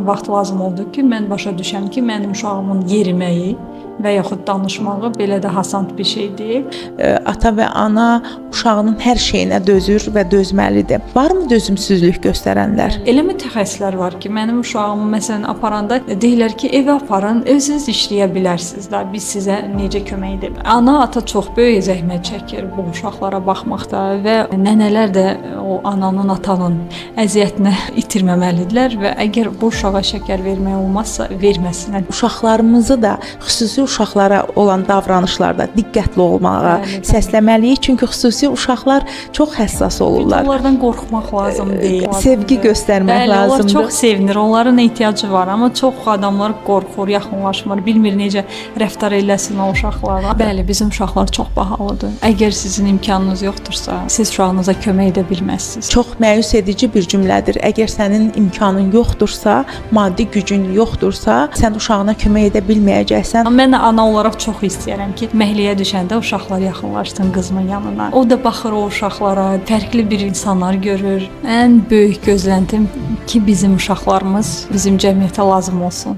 vaxt lazım oldu ki, mən başa düşəm ki, mənim uşağımın yeriməyi və yaxud danışmağı belə də hasant bir şey deyil. Ata və ana uşağının hər şeyinə dözür və dözməlidir. Varmı dözümsüzlük göstərənlər? Elə mütəxəssislər var ki, mənim uşağımı məsələn aparanda deyirlər ki, evə aparın, özünüz işləyə bilərsiniz də, biz sizə necə kömək edə bilərik. Ana, ata çox böyük zəhmət çəkir bu uşaqlara baxmaqda və nənələr də o ananın, atanın əziyyətinə itirməməlidirlər və əgər bu uşağa şəkər vermək olmazsa, verməsinlər. Uşaqlarımızı da xüsusi uşaqlara olan davranışlarda diqqətli olmağa səsləməliyik. Çünki xüsusi uşaqlar çox həssas olurlar. Onlardan qorxmaq lazım deyil. Sevgi göstərmək lazımdır. Onlar çox sevinir, onların ehtiyacı var, amma çox adamlar qorxur, yaxınlaşmır, bilmir necə rəftar eləsin o uşaqlarla. Bəli, bizim uşaqlar çox bahalıdır. Əgər sizin imkanınız yoxdursa, siz uşağınıza kömək edə bilməzsiniz. Çox məyus edici bir cümlədir. Əgər sənin imkanın yoxdursa, maddi gücün yoxdursa, sən uşağına kömək edə bilməyəcəksən. Mən ana olaraq çox istəyirəm ki, məhəlləyə düşəndə uşaqlar yaxınlaşsın qızımın yanına. O da baxır o uşaqlara, fərqli bir insanlar görür. Ən böyük gözləntim ki, bizim uşaqlarımız bizim cəmiyyətə lazım olsun.